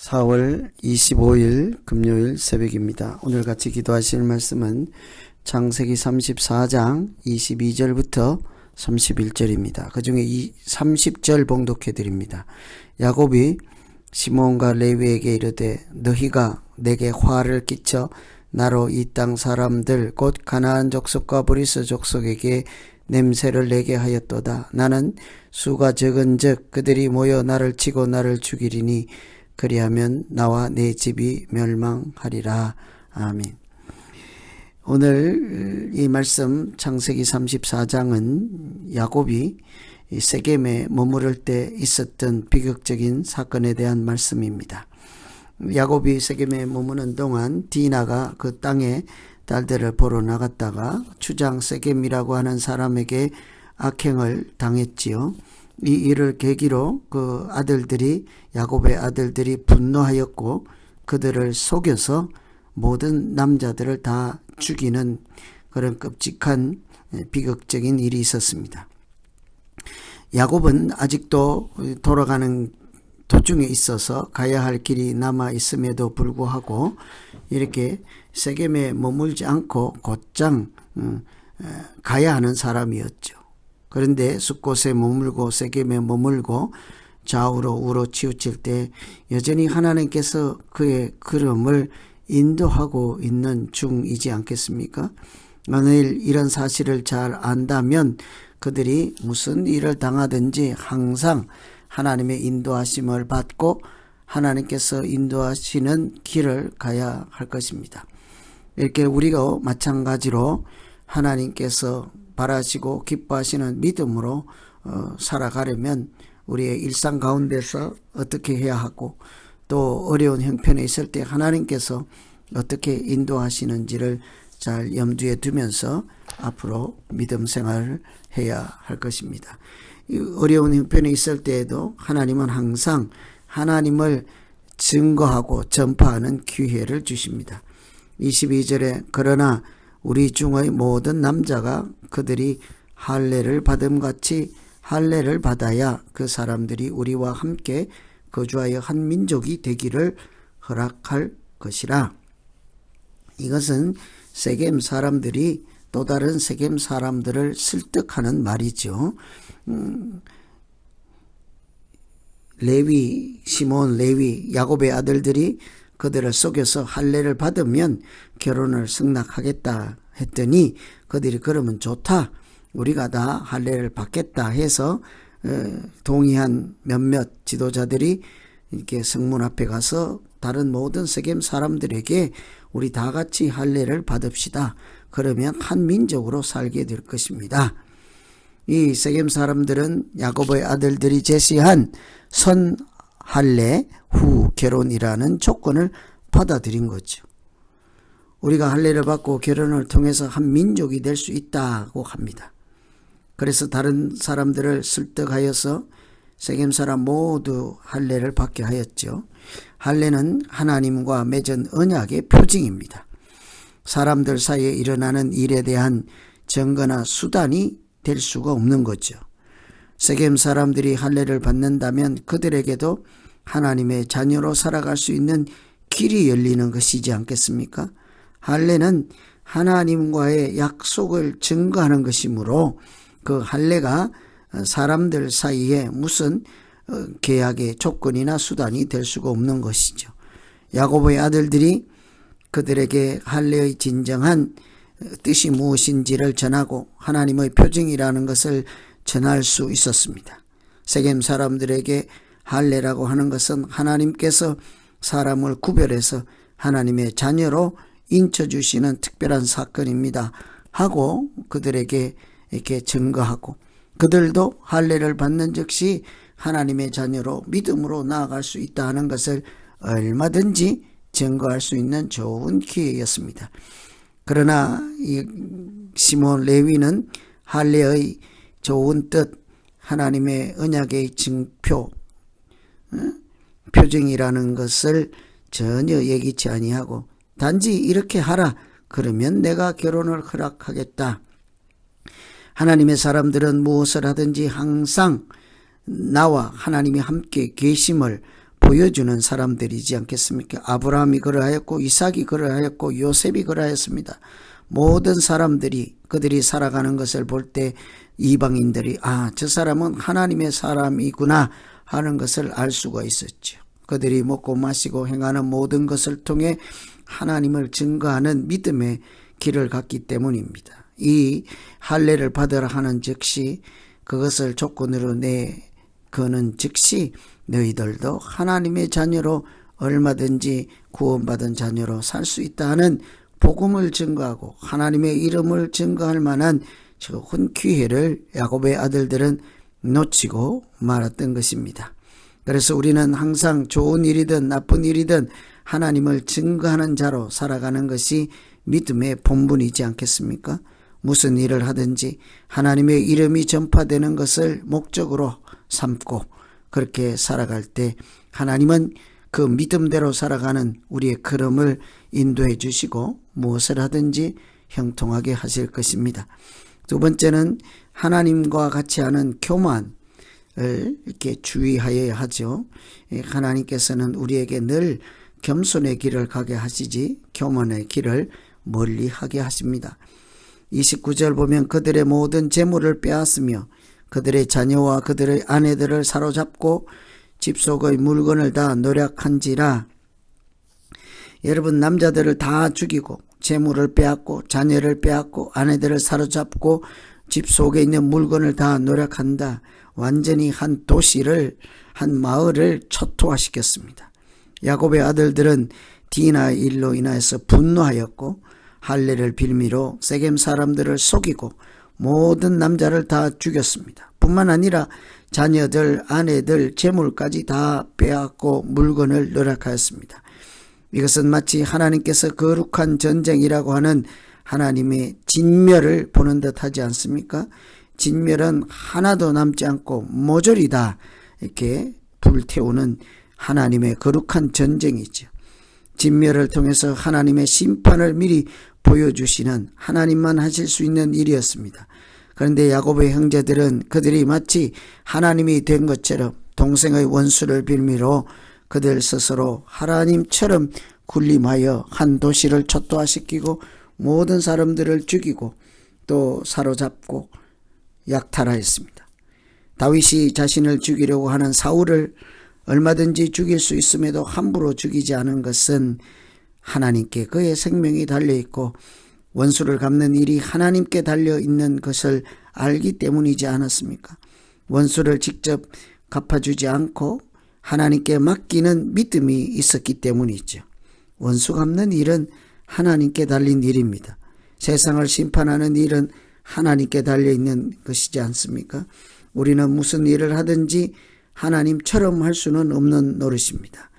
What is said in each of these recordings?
4월 25일 금요일 새벽입니다. 오늘 같이 기도하실 말씀은 창세기 34장 22절부터 31절입니다. 그 중에 30절 봉독해 드립니다. 야곱이 시몬과 레위에게 이르되 너희가 내게 화를 끼쳐 나로 이 땅 사람들 곧 가나안 족속과 브리스 족속에게 냄새를 내게 하였도다. 나는 수가 적은즉 그들이 모여 나를 치고 나를 죽이리니 그리하면 나와 내 집이 멸망하리라. 아멘. 오늘 이 말씀 창세기 34장은 야곱이 세겜에 머무를 때 있었던 비극적인 사건에 대한 말씀입니다. 야곱이 세겜에 머무는 동안 디나가 그 땅에 딸들을 보러 나갔다가 추장 세겜이라고 하는 사람에게 악행을 당했지요. 이 일을 계기로 그 아들들이 야곱의 아들들이 분노하였고 그들을 속여서 모든 남자들을 다 죽이는 그런 끔찍한 비극적인 일이 있었습니다. 야곱은 아직도 돌아가는 도중에 있어서 가야 할 길이 남아 있음에도 불구하고 이렇게 세겜에 머물지 않고 곧장 가야 하는 사람이었죠. 그런데 숫곳에 머물고 세겜에 머물고 좌우로 우로 치우칠 때 여전히 하나님께서 그의 걸음을 인도하고 있는 중이지 않겠습니까? 만일 이런 사실을 잘 안다면 그들이 무슨 일을 당하든지 항상 하나님의 인도하심을 받고 하나님께서 인도하시는 길을 가야 할 것입니다. 이렇게 우리가 마찬가지로 하나님께서 바라시고 기뻐하시는 믿음으로 살아가려면 우리의 일상 가운데서 어떻게 해야 하고 또 어려운 형편에 있을 때 하나님께서 어떻게 인도하시는지를 잘 염두에 두면서 앞으로 믿음 생활을 해야 할 것입니다. 어려운 형편에 있을 때에도 하나님은 항상 하나님을 증거하고 전파하는 기회를 주십니다. 22절에 그러나 우리 중의 모든 남자가 그들이 할례를 받음같이 할례를 받아야 그 사람들이 우리와 함께 거주하여 한 민족이 되기를 허락할 것이라. 이것은 세겜 사람들이 또 다른 세겜 사람들을 설득하는 말이죠. 레위, 시몬, 레위, 야곱의 아들들이 그들을 속여서 할례를 받으면 결혼을 승낙하겠다 했더니 그들이 그러면 좋다. 우리가 다 할례를 받겠다 해서 동의한 몇몇 지도자들이 이렇게 성문 앞에 가서 다른 모든 세겜 사람들에게 우리 다 같이 할례를 받읍시다. 그러면 한 민족으로 살게 될 것입니다. 이 세겜 사람들은 야곱의 아들들이 제시한 선 할례 후 결혼이라는 조건을 받아들인 거죠. 우리가 할례를 받고 결혼을 통해서 한 민족이 될 수 있다고 합니다. 그래서 다른 사람들을 설득하여서 세겜 사람 모두 할례를 받게 하였죠. 할례는 하나님과 맺은 언약의 표징입니다. 사람들 사이에 일어나는 일에 대한 증거나 수단이 될 수가 없는 거죠. 세겜 사람들이 할례를 받는다면 그들에게도 하나님의 자녀로 살아갈 수 있는 길이 열리는 것이지 않겠습니까? 할례는 하나님과의 약속을 증거하는 것이므로 그 할례가 사람들 사이에 무슨 계약의 조건이나 수단이 될 수가 없는 것이죠. 야곱의 아들들이 그들에게 할례의 진정한 뜻이 무엇인지를 전하고 하나님의 표징이라는 것을 전할 수 있었습니다. 세겜 사람들에게 할례라고 하는 것은 하나님께서 사람을 구별해서 하나님의 자녀로 인쳐주시는 특별한 사건입니다 하고 그들에게 이렇게 증거하고 그들도 할례를 받는 즉시 하나님의 자녀로 믿음으로 나아갈 수 있다 하는 것을 얼마든지 증거할 수 있는 좋은 기회였습니다. 그러나 이 시몬 레위는 할례의 좋은 뜻, 하나님의 언약의 증표, 표징이라는 것을 전혀 예기치 아니하고 단지 이렇게 하라. 그러면 내가 결혼을 허락하겠다. 하나님의 사람들은 무엇을 하든지 항상 나와 하나님이 함께 계심을 보여주는 사람들이지 않겠습니까? 아브라함이 그러하였고 이삭이 그러하였고 요셉이 그러하였습니다. 모든 사람들이 그들이 살아가는 것을 볼 때 이방인들이 저 사람은 하나님의 사람이구나 하는 것을 알 수가 있었죠. 그들이 먹고 마시고 행하는 모든 것을 통해 하나님을 증거하는 믿음의 길을 갔기 때문입니다. 이 할례를 받으라 하는 즉시 그것을 조건으로 내거는 즉시 너희들도 하나님의 자녀로 얼마든지 구원받은 자녀로 살 수 있다는 복음을 증거하고 하나님의 이름을 증거할 만한 좋은 기회를 야곱의 아들들은 놓치고 말았던 것입니다. 그래서 우리는 항상 좋은 일이든 나쁜 일이든 하나님을 증거하는 자로 살아가는 것이 믿음의 본분이지 않겠습니까? 무슨 일을 하든지 하나님의 이름이 전파되는 것을 목적으로 삼고 그렇게 살아갈 때 하나님은 그 믿음대로 살아가는 우리의 걸음을 인도해 주시고 무엇을 하든지 형통하게 하실 것입니다. 두 번째는 하나님과 같이 하는 교만을 이렇게 주의하여야 하죠. 하나님께서는 우리에게 늘 겸손의 길을 가게 하시지 교만의 길을 멀리 하게 하십니다. 29절 보면 그들의 모든 재물을 빼앗으며 그들의 자녀와 그들의 아내들을 사로잡고 집 속의 물건을 다 노략한지라. 여러분, 남자들을 다 죽이고 재물을 빼앗고 자녀를 빼앗고 아내들을 사로잡고 집 속에 있는 물건을 다 노략한다. 완전히 한 도시를, 한 마을을 초토화시켰습니다. 야곱의 아들들은 디나의 일로 인하여서 분노하였고 할례를 빌미로 세겜 사람들을 속이고 모든 남자를 다 죽였습니다. 뿐만 아니라 자녀들, 아내들, 재물까지 다 빼앗고 물건을 노략하였습니다. 이것은 마치 하나님께서 거룩한 전쟁이라고 하는 하나님의 진멸을 보는 듯 하지 않습니까? 진멸은 하나도 남지 않고 모조리 다 이렇게 불태우는 하나님의 거룩한 전쟁이죠. 진멸을 통해서 하나님의 심판을 미리 보여주시는 하나님만 하실 수 있는 일이었습니다. 그런데 야곱의 형제들은 그들이 마치 하나님이 된 것처럼 동생의 원수를 빌미로 그들 스스로 하나님처럼 군림하여 한 도시를 초토화시키고 모든 사람들을 죽이고 또 사로잡고 약탈하였습니다. 다윗이 자신을 죽이려고 하는 사울을 얼마든지 죽일 수 있음에도 함부로 죽이지 않은 것은 하나님께 그의 생명이 달려있고 원수를 갚는 일이 하나님께 달려있는 것을 알기 때문이지 않았습니까? 원수를 직접 갚아주지 않고 하나님께 맡기는 믿음이 있었기 때문이죠. 원수 갚는 일은 하나님께 달린 일입니다. 세상을 심판하는 일은 하나님께 달려있는 것이지 않습니까? 우리는 무슨 일을 하든지 하나님처럼 할 수는 없는 노릇입니다.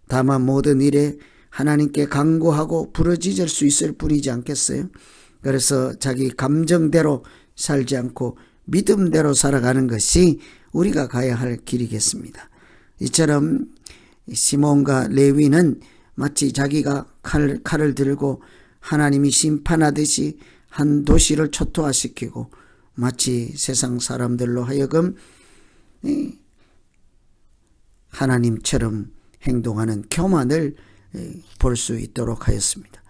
다만 모든 일에 하나님께 간구하고 부르짖을 수 있을 뿐이지 않겠어요? 그래서 자기 감정대로 살지 않고 믿음대로 살아가는 것이 우리가 가야 할 길이겠습니다. 이처럼 시몬과 레위는 마치 자기가 칼을 들고 하나님이 심판하듯이 한 도시를 초토화시키고 마치 세상 사람들로 하여금 하나님처럼 행동하는 교만을 볼 수 있도록 하였습니다.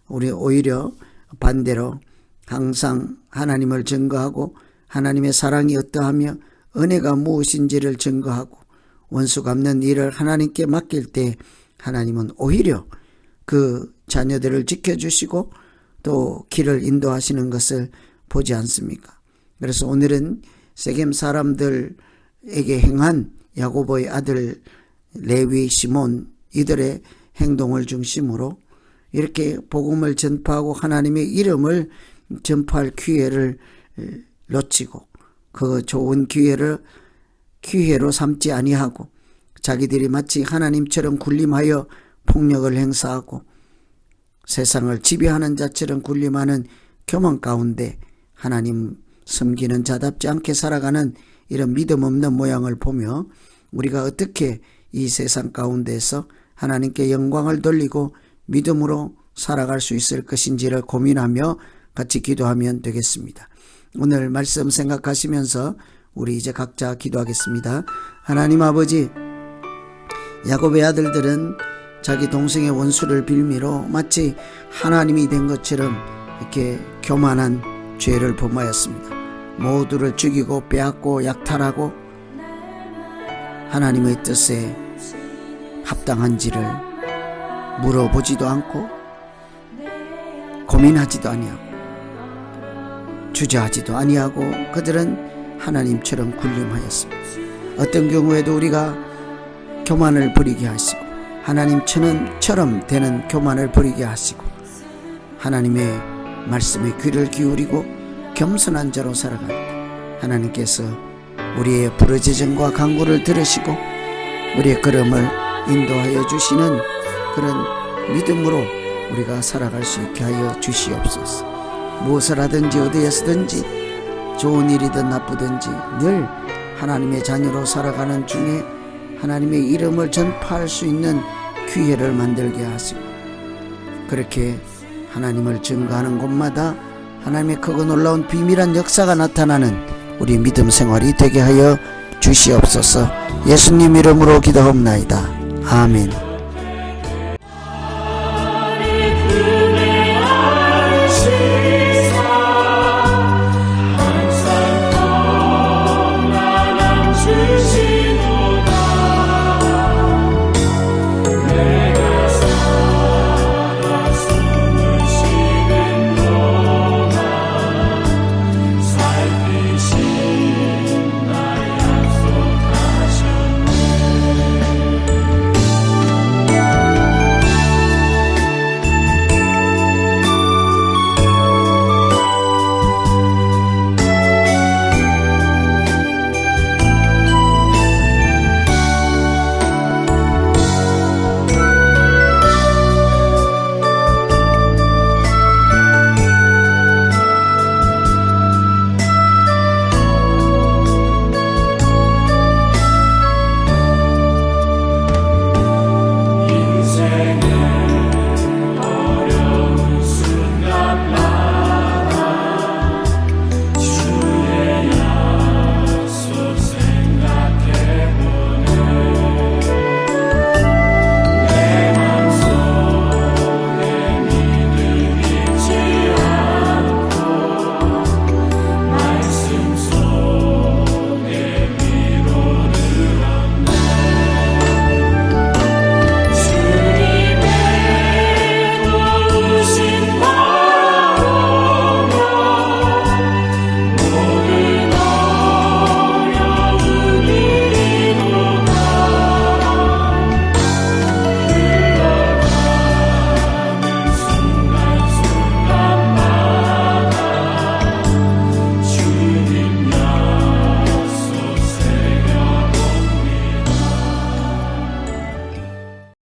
우리 오히려 반대로 항상 하나님을 증거하고 하나님의 사랑이 어떠하며 은혜가 무엇인지를 증거하고 원수 갚는 일을 하나님께 맡길 때 하나님은 오히려 그 자녀들을 지켜주시고 또 길을 인도하시는 것을 보지 않습니까? 그래서 오늘은 세겜 사람들에게 행한 야곱의 아들 레위, 시몬 이들의 행동을 중심으로 이렇게 복음을 전파하고 하나님의 이름을 전파할 기회를 놓치고 그 좋은 기회로 삼지 아니하고 자기들이 마치 하나님처럼 군림하여 폭력을 행사하고 세상을 지배하는 자처럼 군림하는 교만 가운데 하나님 섬기는 자답지 않게 살아가는 이런 믿음 없는 모양을 보며 우리가 어떻게 이 세상 가운데서 하나님께 영광을 돌리고 믿음으로 살아갈 수 있을 것인지를 고민하며 같이 기도하면 되겠습니다. 오늘 말씀 생각하시면서 우리 이제 각자 기도하겠습니다. 하나님 아버지, 야곱의 아들들은 자기 동생의 원수를 빌미로 마치 하나님이 된 것처럼 이렇게 교만한 죄를 범하였습니다. 모두를 죽이고 빼앗고 약탈하고 하나님의 뜻에 합당한지를 물어보지도 않고 고민하지도 아니하고 주저하지도 아니하고 그들은 하나님처럼 군림하였습니다. 어떤 경우에도 우리가 교만을 부리게 하시고 하나님처럼 되는 교만을 부리게 하시고 하나님의 말씀에 귀를 기울이고 겸손한 자로 살아가는 하나님께서 우리의 부르짖음과 간구를 들으시고 우리의 걸음을 인도하여 주시는 그런 믿음으로 우리가 살아갈 수 있게 하여 주시옵소서. 무엇을 하든지 어디에서든지 좋은 일이든 나쁘든지 늘 하나님의 자녀로 살아가는 중에 하나님의 이름을 전파할 수 있는 기회를 만들게 하시고 그렇게 하나님을 증거하는 곳마다 하나님의 크고 놀라운 비밀한 역사가 나타나는 우리 믿음 생활이 되게 하여 주시옵소서. 예수님 이름으로 기도합나이다. 아멘.